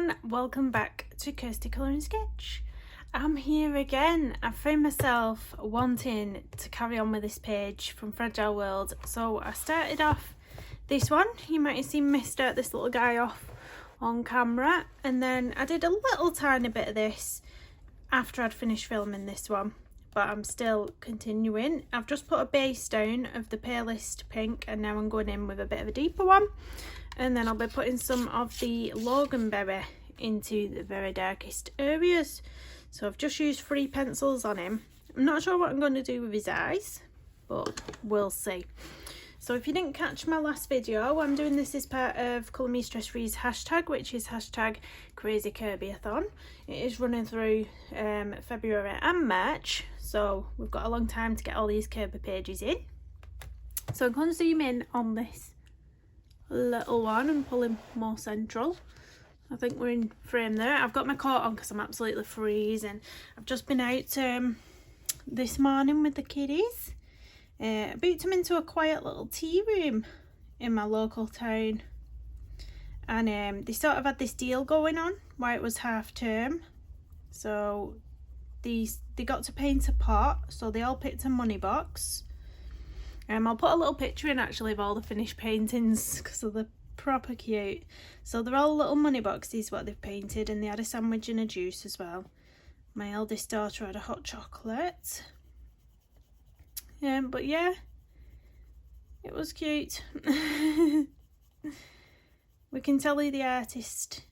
everyone, welcome back to Kirsty Colouring Sketch. I'm here again. I found myself wanting to carry on with this page from Fragile World, so I started off this one. You might have seen me start this little guy off on camera, and then I did a little tiny bit of this after I'd finished filming this one, but I'm still continuing. I've just put a base down of the palest pink, and now I'm going in with a bit of a deeper one. And then I'll be putting some of the Loganberry into the very darkest areas. So I've just used 3 pencils on him. I'm not sure what I'm going to do with his eyes, but we'll see. So if you didn't catch my last video, I'm doing this as part of Colour Me Stress Free's hashtag, which is hashtag Crazy Kerbyathon. It is running through February and March, so we've got a long time to get all these Kirby pages in. So I'm going to zoom in on this little one and pull him more central. I think we're in frame there. I've got my coat on because I'm absolutely freezing. I've just been out this morning with the kiddies. I booked them into a quiet little tea room in my local town, and they sort of had this deal going on while it was half term, so they got to paint a pot, so they all picked a money box. I'll put a little picture in actually of all the finished paintings because they're proper cute. So they're all little money boxes what they've painted, and they had a sandwich and a juice as well. My eldest daughter had a hot chocolate. But yeah, it was cute. We can tell who the artist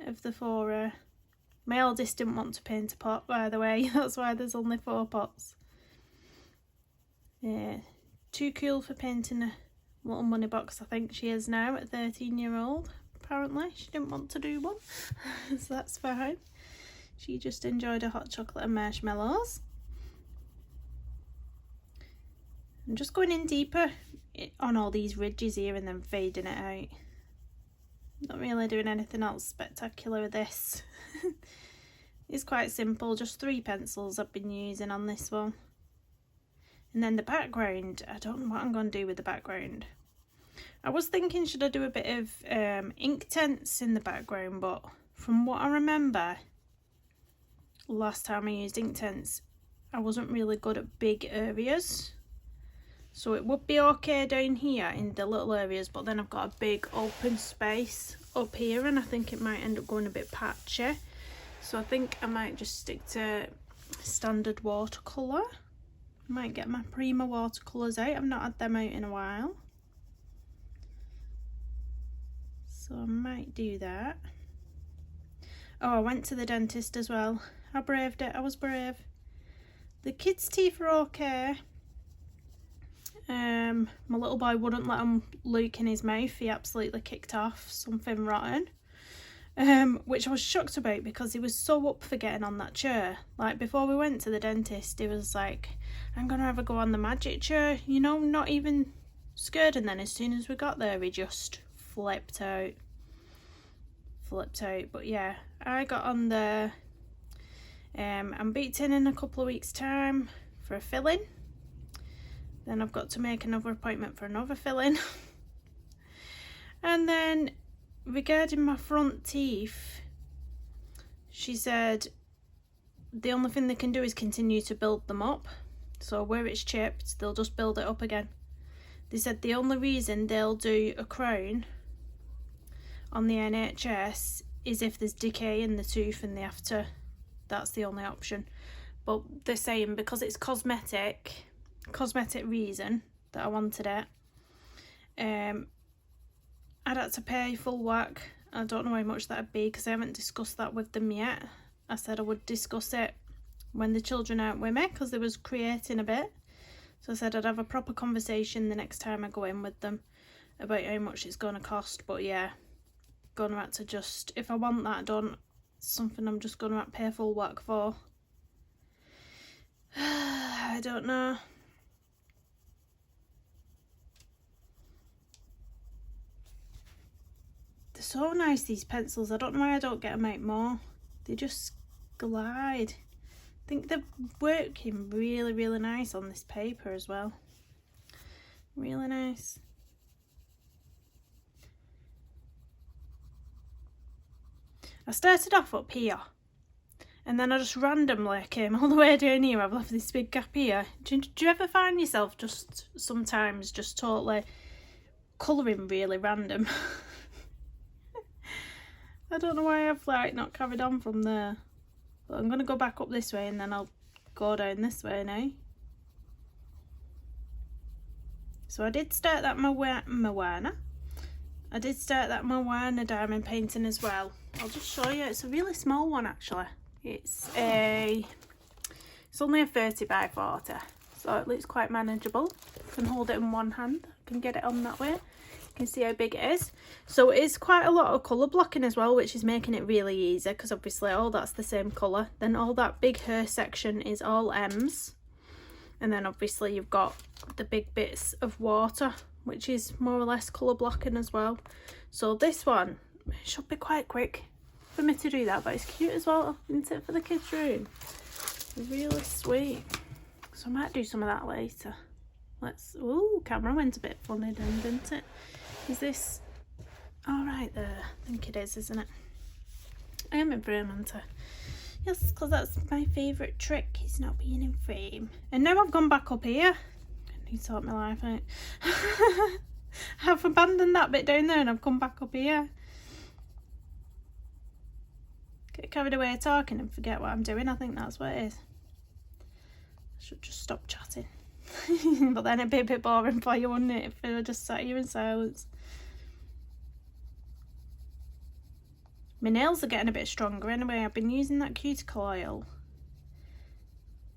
of the 4 my eldest didn't want to paint a pot, by the way. That's why there's only 4 pots. Yeah. Too cool for painting a little money box, I think she is now, at 13-year-old. Apparently she didn't want to do one, so that's fine. She just enjoyed a hot chocolate and marshmallows. I'm just going in deeper on all these ridges here and then fading it out. Not really doing anything else spectacular with this. It's quite simple, just 3 pencils I've been using on this one. And then the background, I don't know what I'm going to do with the background. I was thinking, should I do a bit of ink tints in the background, but from what I remember, last time I used ink tints, I wasn't really good at big areas. So it would be okay down here in the little areas, but then I've got a big open space up here, and I think it might end up going a bit patchy. So I think I might just stick to standard watercolour. Might get my Prima watercolours out. I've not had them out in a while, so I might do that. Oh, I went to the dentist as well. I braved it. I was brave. The kids' teeth are okay. My little boy wouldn't let him look in his mouth. He absolutely kicked off something rotten. Which I was shocked about because he was so up for getting on that chair. Like, before we went to the dentist, he was like, I'm gonna have a go on the magic chair, you know, not even scared. And then as soon as we got there, he just flipped out. But yeah, I got on there. I'm booked in a couple of weeks time for a filling. Then I've got to make another appointment for another filling. And then regarding my front teeth, she said the only thing they can do is continue to build them up. So where it's chipped, they'll just build it up again. They said the only reason they'll do a crown on the NHS is if there's decay in the tooth and they have to, that's the only option. But they're saying because it's cosmetic reason that I wanted it, I'd had to pay full whack. I don't know how much that'd be because I haven't discussed that with them yet. I said I would discuss it when the children aren't with me because they was creating a bit. So I said I'd have a proper conversation the next time I go in with them about how much it's going to cost. But yeah, going to have to just, if I want that done, it's something I'm just going to have to pay full whack for. I don't know. They're so nice, these pencils. I don't know why I don't get them out more. They just glide. I think they're working really, really nice on this paper as well. Really nice. I started off up here, and then I just randomly came all the way down here. I've left this big gap here. Do you ever find yourself just sometimes just totally colouring really random? I don't know why I've like not carried on from there. But I'm going to go back up this way and then I'll go down this way now. So I did start that Moana. I did start that Moana diamond painting as well. I'll just show you. It's a really small one actually. It's only a 30 by 40, so it looks quite manageable. I can hold it in one hand. I can get it on that way. You can see how big it is. So it is quite a lot of colour blocking as well, which is making it really easy because obviously all that's the same colour. Then all that big hair section is all M's. And then obviously you've got the big bits of water, which is more or less colour blocking as well. So this one, it should be quite quick for me to do that, but it's cute as well, isn't it, for the kids' room? Really sweet. So I might do some of that later. Ooh, camera went a bit funny then, didn't it? Is this all right there? I think it is, isn't it? I am in frame, aren't I? Yes, because that's my favourite trick, is not being in frame. And now I've gone back up here. I need to sort my life out. I've abandoned that bit down there and I've come back up here. Get carried away talking and forget what I'm doing. I think that's what it is. I should just stop chatting. But then it'd be a bit boring for you, wouldn't it, if I just sat here in silence. My nails are getting a bit stronger anyway. I've been using that cuticle oil.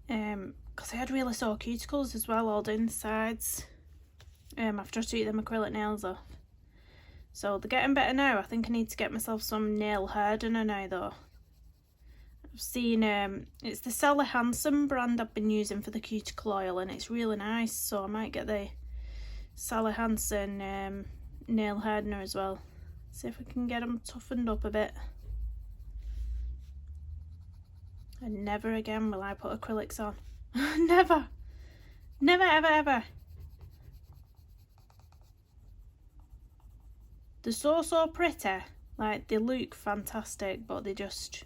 Because I had really sore cuticles as well, all down the sides. After I took them acrylic nails off. So they're getting better now. I think I need to get myself some nail hardener now though. I've seen it's the Sally Hansen brand I've been using for the cuticle oil, and it's really nice, so I might get the Sally Hansen nail hardener as well. See if I can get them toughened up a bit. And never again will I put acrylics on. Never ever ever. They're so pretty, like they look fantastic, but they just,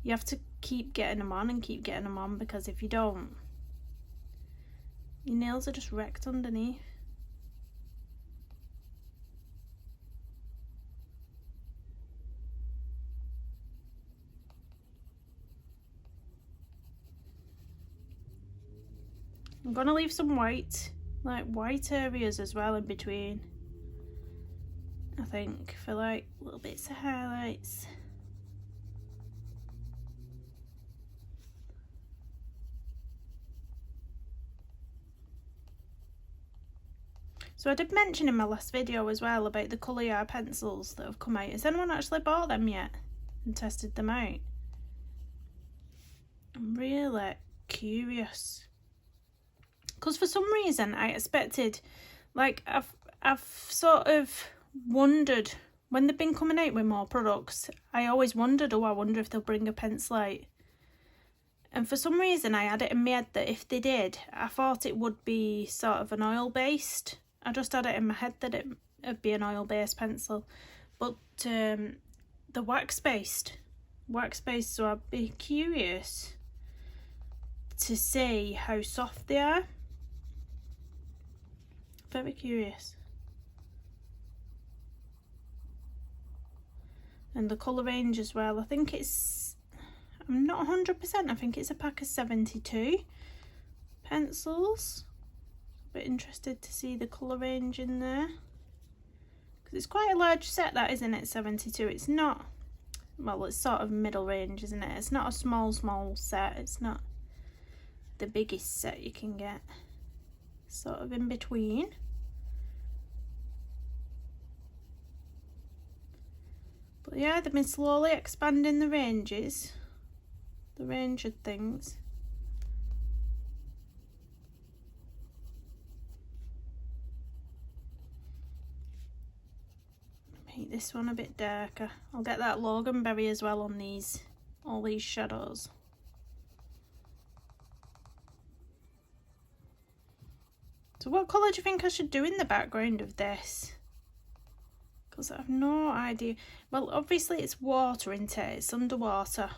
you have to keep getting them on and keep getting them on, because if you don't, your nails are just wrecked underneath. I'm gonna leave some white, like white areas as well in between, I think, for like little bits of highlights. So I did mention in my last video as well about the colour yard pencils that have come out. Has anyone actually bought them yet and tested them out? I'm really curious. Because for some reason I expected, like I've sort of wondered, when they've been coming out with more products, I always wondered, oh, I wonder if they'll bring a pencil out. And for some reason I had it in my head that if they did, I thought it would be sort of an oil based. I just had it in my head that it'd be an oil based pencil. But the wax based, so I'd be curious to see how soft they are. Very curious. And the colour range as well, I think it's, I'm not 100%, I think it's a pack of 72 pencils. A bit interested to see the colour range in there, because it's quite a large set, that, isn't it? 72. It's not, well, it's sort of middle range, isn't it? It's not a small set, it's not the biggest set you can get, sort of in between. But yeah, they've been slowly expanding the ranges, the range of things. Make this one a bit darker. I'll get that Loganberry as well on these, all these shadows. So what colour do you think I should do in the background of this? because I have no idea. Well, obviously it's water, isn't it? It's underwater,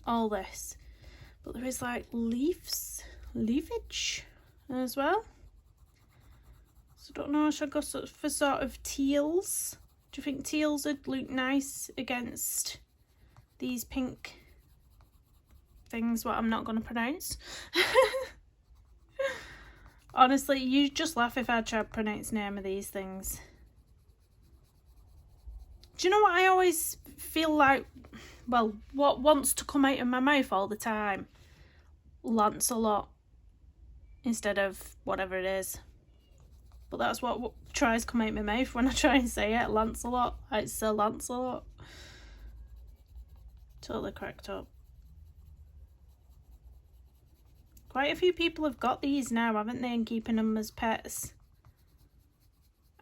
all this, but there is like leafage as well. So I don't know, should I go for sort of teals? Do you think teals would look nice against these pink things, what I'm not going to pronounce? Honestly, you just laugh if I try to pronounce the name of these things. Do you know what I always feel like, well, what wants to come out of my mouth all the time? Lancelot instead of whatever it is. But that's what tries to come out of my mouth when I try and say it. Lancelot. It's Sir Lancelot. Totally cracked up. Quite a few people have got these now, haven't they, and keeping them as pets.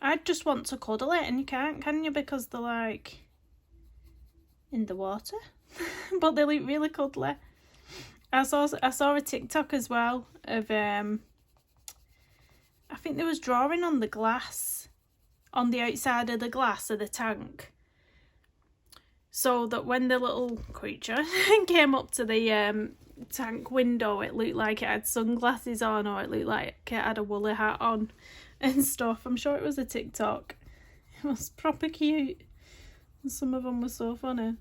I just want to cuddle it, and you can't, can you? Because they're like in the water. But they look really cuddly. I saw a TikTok as well of I think there was drawing on the glass, on the outside of the glass of the tank, so that when the little creature came up to the tank window, it looked like it had sunglasses on, or it looked like it had a woolly hat on and stuff. I'm sure it was a TikTok. It was proper cute. And some of them were so funny.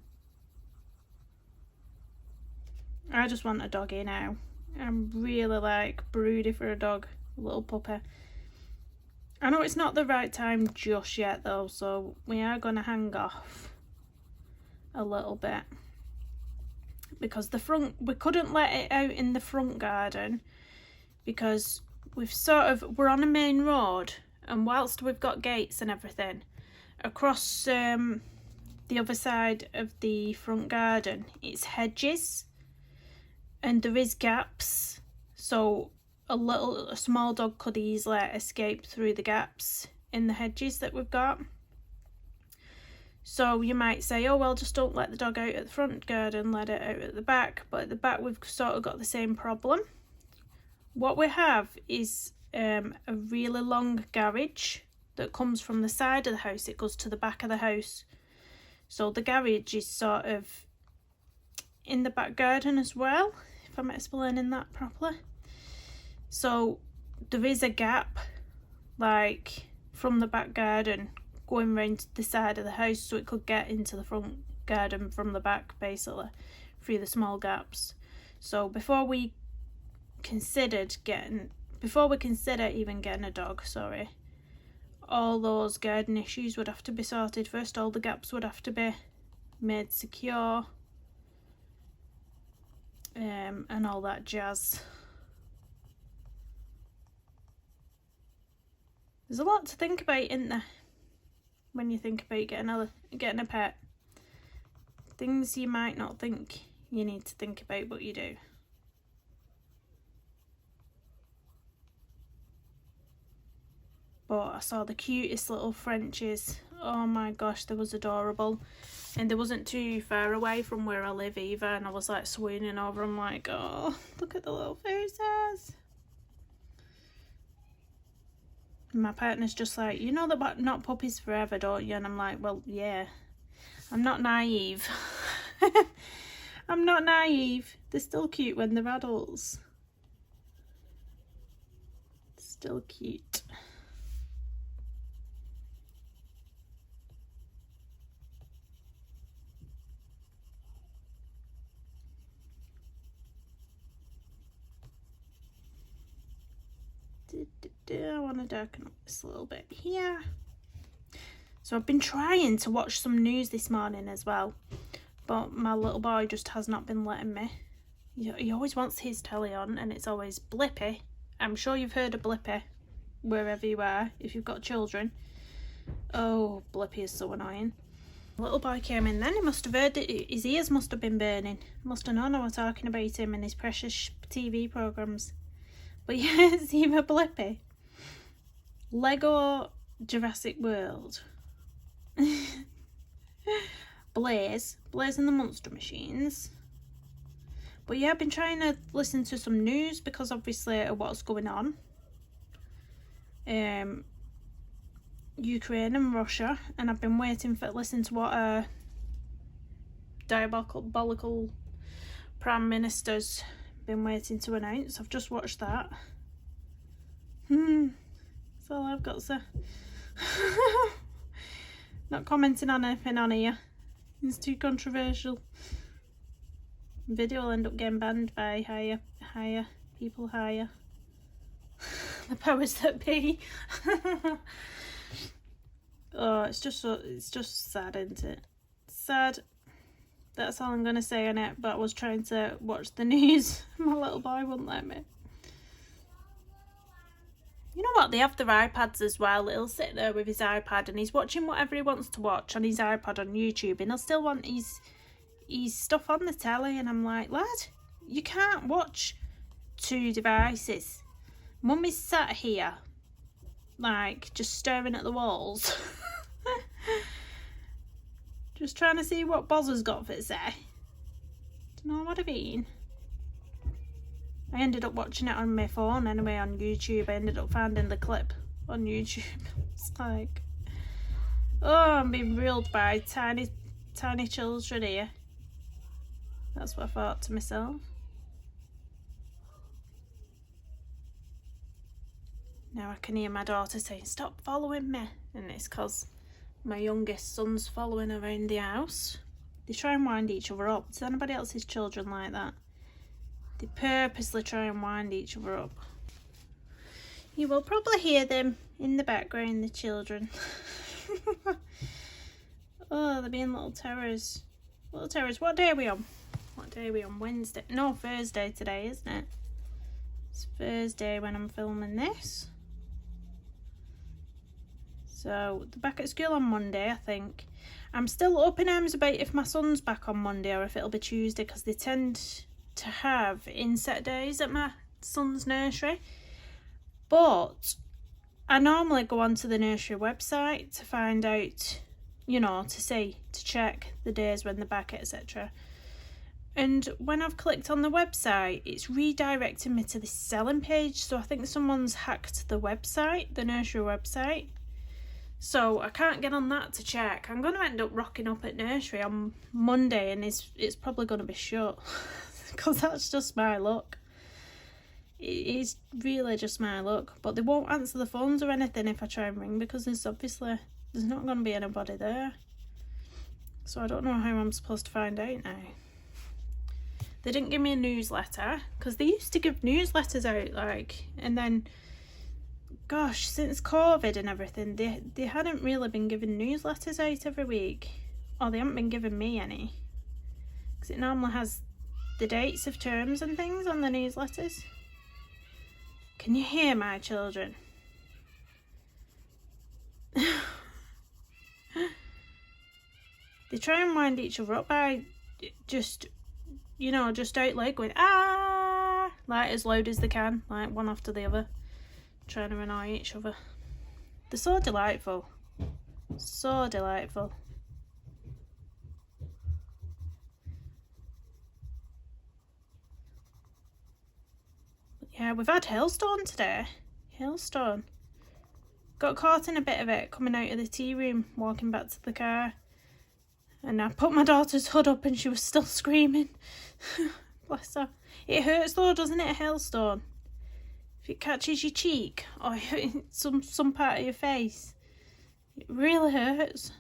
I just want a doggy now. I'm really like broody for a dog, a little puppy. I know it's not the right time just yet though, so we are going to hang off a little bit. Because we couldn't let it out in the front garden because we're on a main road, and whilst we've got gates and everything across the other side of the front garden, it's hedges and there is gaps, so a small dog could easily escape through the gaps in the hedges that we've got. So you might say, oh well, just don't let the dog out at the front garden, let it out at the back. But at the back we've sort of got the same problem. What we have is a really long garage that comes from the side of the house. It goes to the back of the house. So the garage is sort of in the back garden as well, if I'm explaining that properly. So there is a gap, like from the back garden going round the side of the house, so it could get into the front garden from the back, basically, through the small gaps. So before we consider even getting a dog, all those garden issues would have to be sorted first. All the gaps would have to be made secure, and all that jazz. There's a lot to think about, isn't there, when you think about getting a pet. Things you might not think you need to think about, but you do. But I saw the cutest little Frenchies. Oh my gosh, they was adorable. And they wasn't too far away from where I live either, and I was like swooning over them like, oh, look at the little faces. My partner's just like, you know that not puppies forever, don't you? And I'm like, well, yeah. I'm not naive. I'm not naive. They're still cute when they're adults. Still cute. I want to darken up this a little bit here. So I've been trying to watch some news this morning as well, but my little boy just has not been letting me. He always wants his telly on, and it's always Blippy. I'm sure you've heard of Blippy wherever you are if you've got children. Oh, Blippy is so annoying. The little boy came in then, he must have heard it. His ears must have been burning. Must have known I was talking about him and his precious TV programmes. But yeah, it's either Blippy, Lego Jurassic World, Blaze and the Monster Machines. But yeah, I've been trying to listen to some news because obviously of what's going on. Ukraine and Russia, and I've been waiting for listen to what diabolical prime minister's been waiting to announce. I've just watched that. That's all I've got to say. Not commenting on anything on here. It's too controversial. Video will end up getting banned by higher people. The powers that be. Oh, it's just sad, isn't it? Sad. That's all I'm gonna say on it. But I was trying to watch the news. My little boy wouldn't let me. You know what? They have their iPads as well. He'll sit there with his iPad and he's watching whatever he wants to watch on his iPad on YouTube, and he'll still want his stuff on the telly. And I'm like, lad, you can't watch 2 devices. Mummy's sat here, like, just staring at the walls. Just trying to see what Boz has got for it, say. Do you know what I mean? I ended up watching it on my phone anyway, on YouTube. I ended up finding the clip on YouTube. It's like, oh, I'm being ruled by tiny children here. That's what I thought to myself. Now I can hear my daughter saying, stop following me. And it's because my youngest son's following around the house. They try and wind each other up. Does anybody else's children like that? They purposely try and wind each other up. You will probably hear them in the background, the children. Oh, they're being little terrors. Little terrors. What day are we on? What day are we on? Wednesday? No, Thursday today, isn't it? It's Thursday when I'm filming this. So, they're back at school on Monday, I think. I'm still up in arms about if my son's back on Monday or if it'll be Tuesday, because they tend to have inset days at my son's nursery. But I normally go onto the nursery website to find out, you know, to check the days when they're back, etc. And when I've clicked on the website, it's redirecting me to this selling page. So I think someone's hacked the website, the nursery website. So I can't get on that to check. I'm going to end up rocking up at nursery on Monday and it's probably going to be shut. Because that's just my luck. It's really just my luck. But they won't answer the phones or anything if I try and ring, because there's not going to be anybody there. So I don't know how I'm supposed to find out now. They didn't give me a newsletter, because they used to give newsletters out, like, and then, gosh, since COVID and everything, they hadn't really been giving newsletters out every week. Or they haven't been giving me any. Because it normally has the dates of terms and things on the newsletters. Can you hear my children? They try and wind each other up by just out loud going, ah, like as loud as they can, like one after the other, trying to annoy each other. They're so delightful. So delightful. Yeah, we've had hailstone today. Hailstone. Got caught in a bit of it coming out of the tea room, walking back to the car. And I put my daughter's hood up and she was still screaming. Bless her. It hurts though, doesn't it, a hailstone? If it catches your cheek or some part of your face, it really hurts.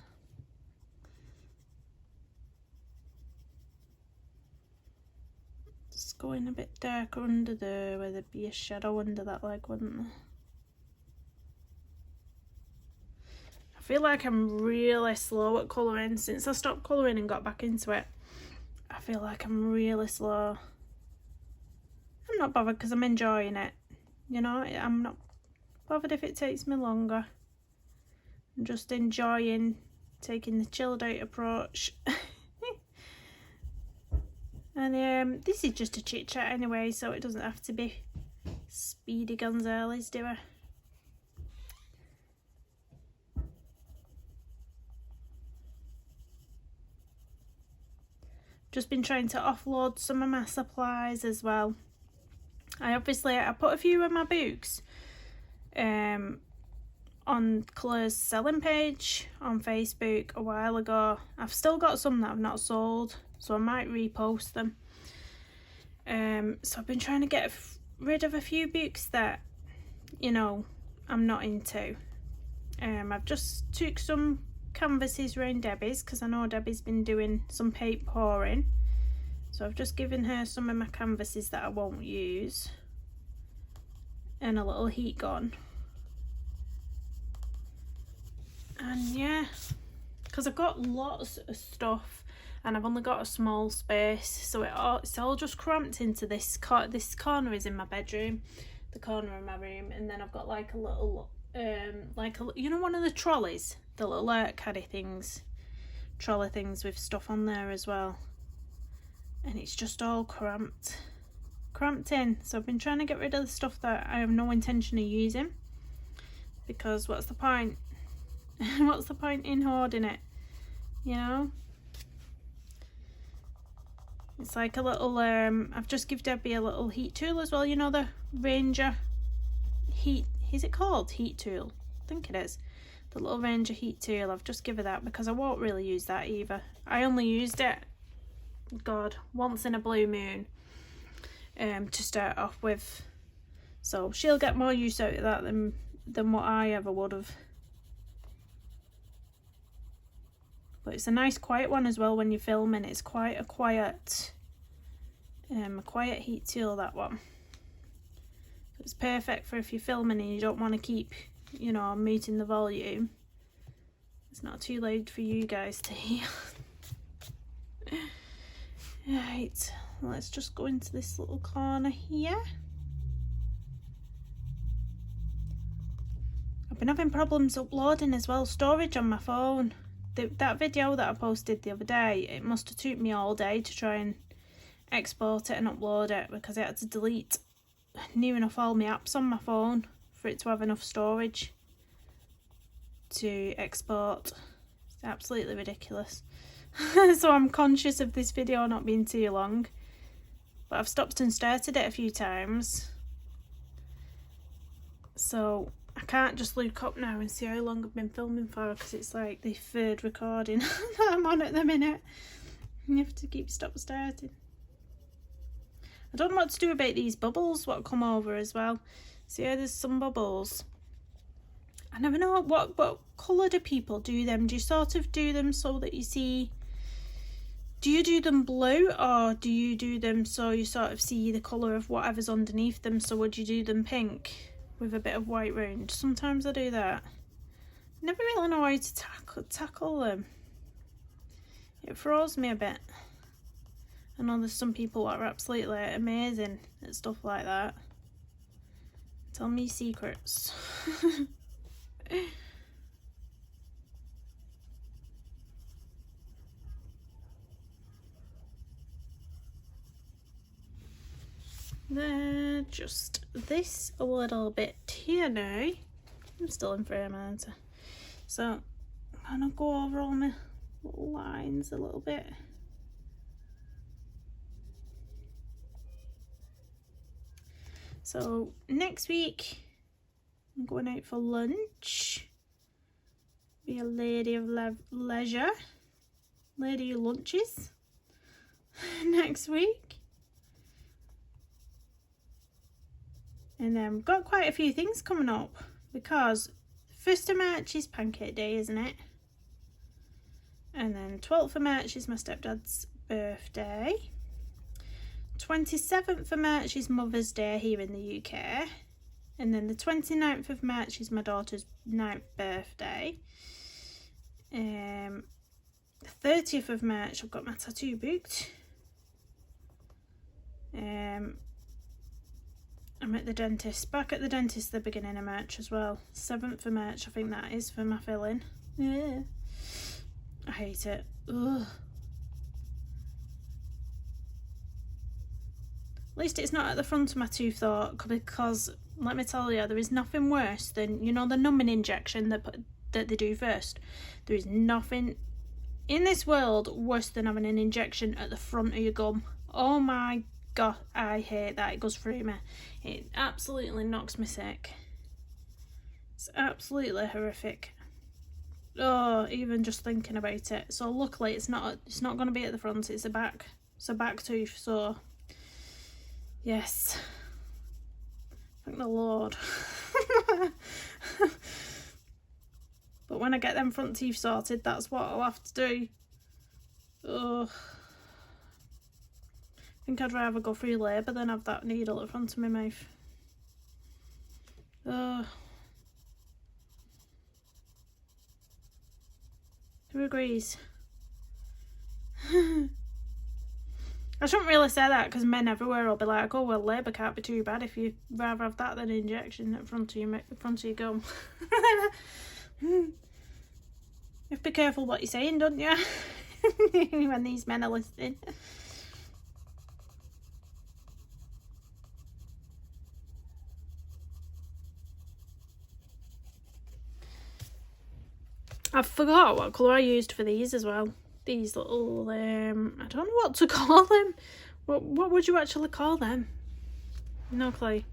It's going a bit darker under there, where there'd be a shadow under that leg, wouldn't there? I feel like I'm really slow at colouring. Since I stopped colouring and got back into it, I feel like I'm really slow. I'm not bothered because I'm enjoying it. You know, I'm not bothered if it takes me longer. I'm just enjoying taking the chilled out approach. And this is just a chit chat anyway, so it doesn't have to be Speedy Gonzales, do I? Just been trying to offload some of my supplies as well. I put a few of my books on Claire's selling page on Facebook a while ago. I've still got some that I've not sold, so I might repost them. So I've been trying to get rid of a few books that, you know, I'm not into. I've just took some canvases round Debbie's because I know Debbie's been doing some paint pouring, so I've just given her some of my canvases that I won't use and a little heat gun. And yeah, because I've got lots of stuff and I've only got a small space, so it's all just cramped into this corner is in my bedroom, the corner of my room, and then I've got like a little you know, one of the trolleys, the little caddy things, trolley things with stuff on there as well, and it's just all cramped in. So I've been trying to get rid of the stuff that I have no intention of using, because what's the point? What's the point in hoarding it, you know? It's like a little I've just given Debbie a little heat tool as well, you know, the Ranger heat, is it called heat tool? I think it is. The little Ranger heat tool, I've just given her that because I won't really use that either. I only used it, God, once in a blue moon to start off with, so she'll get more use out of that than what I ever would have. But it's a nice quiet one as well when you're filming. It's quite a quiet heat tool, that one. So it's perfect for if you're filming and you don't want to keep, you know, muting the volume. It's not too loud for you guys to hear. Right, let's just go into this little corner here. I've been having problems uploading as well, storage on my phone. That video that I posted the other day, it must have took me all day to try and export it and upload it, because I had to delete near enough all my apps on my phone for it to have enough storage to export. It's absolutely ridiculous. So I'm conscious of this video not being too long, but I've stopped and started it a few times, so I can't just look up now and see how long I've been filming for, because it's like the third recording that I'm on at the minute. You have to keep starting. I don't know what to do about these bubbles what come over as well. See how there's some bubbles. I never know what colour do people do them. Do you sort of do them so that you see, do you do them blue, or do you do them so you sort of see the colour of whatever's underneath them? So would you do them pink with a bit of white round? Sometimes I do that. Never really know how to tackle them. It throws me a bit. I know there's some people that are absolutely amazing at stuff like that. Tell me secrets. There, just this a little bit here now. I'm still in frame, aren't I? So I'm gonna go over all my little lines a little bit. So next week I'm going out for lunch. Be a lady of leisure, lady of lunches next week. And then we've got quite a few things coming up, because 1st of March is Pancake Day, isn't it? And then 12th of March is my stepdad's birthday. 27th of March is Mother's Day here in the UK. And then the 29th of March is my daughter's 9th birthday. 30th of March I've got my tattoo booked. I'm at the dentist, back at the dentist the beginning of March as well. 7th of March I think that is for my filling. Yeah. I hate it. Ugh. At least it's not at the front of my tooth though, because let me tell you, there is nothing worse than, you know, the numbing injection that they do first. There is nothing in this world worse than having an injection at the front of your gum. Oh my God, I hate that. It goes through me. It absolutely knocks me sick. It's absolutely horrific. Oh, even just thinking about it. So luckily it's not going to be at the front, it's a back. It's a back tooth, so yes. Thank the Lord. But when I get them front teeth sorted, that's what I'll have to do. Ugh. I think I'd rather go through labour than have that needle at the front of my mouth. Ugh. Who agrees? I shouldn't really say that because men everywhere will be like, oh well, labour can't be too bad if you'd rather have that than an injection at front of your gum. You have to be careful what you're saying, don't you? When these men are listening. I forgot what colour I used for these as well. These little, I don't know what to call them. What would you actually call them? No clue.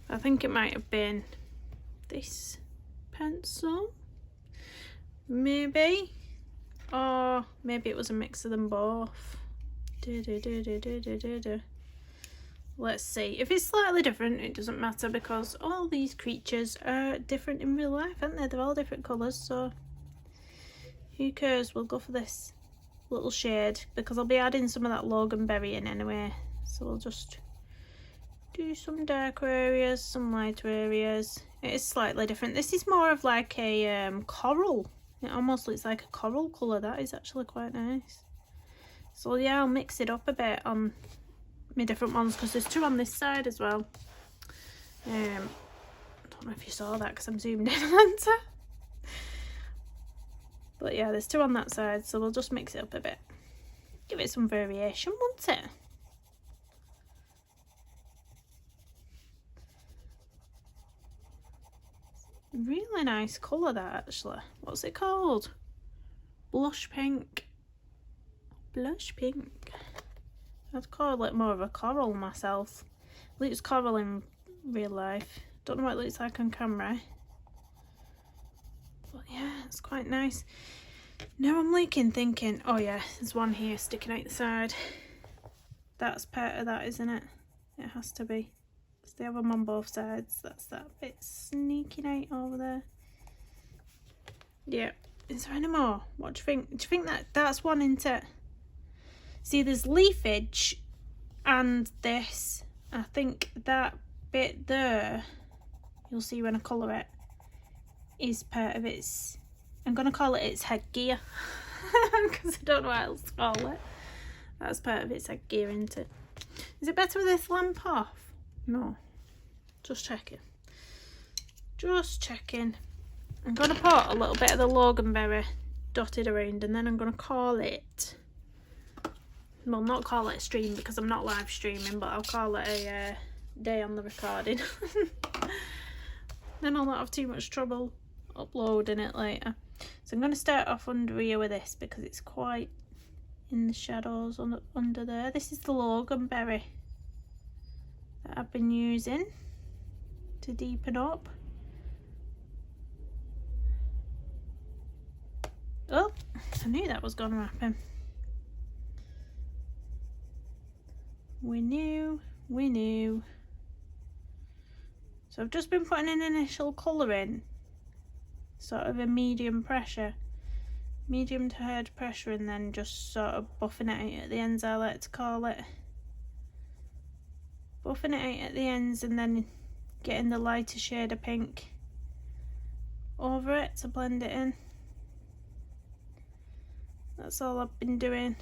I think it might have been this pencil. Maybe. Or maybe it was a mix of them both. Let's see. If it's slightly different, it doesn't matter because all these creatures are different in real life, aren't they? They're all different colours, so who cares? We'll go for this little shade because I'll be adding some of that loganberry in anyway. So we'll just do some darker areas, some lighter areas. It is slightly different. This is more of like a coral. It almost looks like a coral colour. That is actually quite nice. So yeah, I'll mix it up a bit on my different ones because there's two on this side as well. I don't know if you saw that because I'm zoomed in on that. But yeah, there's two on that side, so we'll just mix it up a bit. Give it some variation, won't it? Really nice colour that actually. What's it called? Blush pink. Blush pink. I'd call it more of a coral myself. It looks coral in real life. Don't know what it looks like on camera. But yeah, it's quite nice. Now I'm thinking, oh yeah, there's one here sticking out the side. That's part of that, isn't it? It has to be. Because they have them on both sides. That's that bit sneaking out over there. Yeah. Is there any more? What do you think? Do you think that's one, isn't it? See, there's leafage and this. I think that bit there, you'll see when I colour it, is part of its, I'm going to call it its headgear because I don't know what else to call it. That's part of its headgear, isn't it? Is it better with this lamp off? No. Just checking. Just checking. I'm going to put a little bit of the loganberry dotted around and then I'm going to call it, well, not call it a stream because I'm not live streaming, but I'll call it a day on the recording. Then I'll not have too much trouble uploading it later. So I'm going to start off under here with this because it's quite in the shadows under there. This is the loganberry that I've been using to deepen up. Oh, I knew that was going to happen. We knew. So I've just been putting an initial colour in, sort of a medium to hard pressure, and then just sort of buffing it out at the ends, I like to call it. Buffing it out at the ends and then getting the lighter shade of pink over it to blend it in. That's all I've been doing.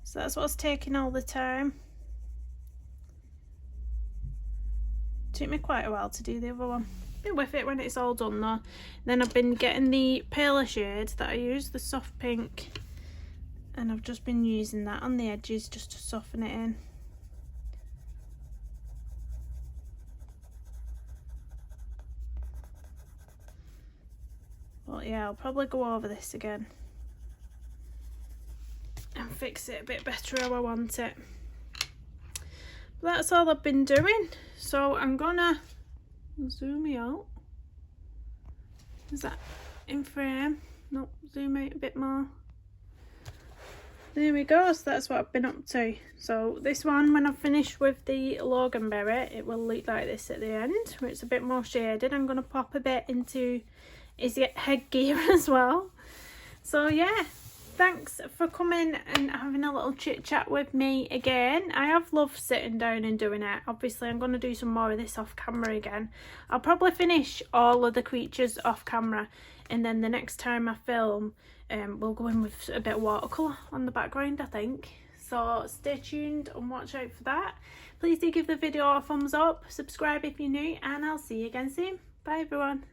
So that's what's taking all the time. Took me quite a while to do the other one. Be with it when it's all done though. Then I've been getting the paler shade that I use, the soft pink, and I've just been using that on the edges just to soften it in. But yeah, I'll probably go over this again and fix it a bit better how I want it. But that's all I've been doing. So I'm gonna zoom me out. Is that in frame? Nope, zoom out a bit more. There we go, so that's what I've been up to. So this one, when I've finished with the Loganberry, it will look like this at the end, where it's a bit more shaded. I'm going to pop a bit into his headgear as well. So yeah, thanks for coming and having a little chit chat with me again. I have loved sitting down and doing it. Obviously I'm going to do some more of this off camera again. I'll probably finish all of the creatures off camera, and then the next time I film, we'll go in with a bit of watercolour on the background, I think. So stay tuned and watch out for that. Please do give the video a thumbs up, subscribe if you're new, and I'll see you again soon. Bye everyone.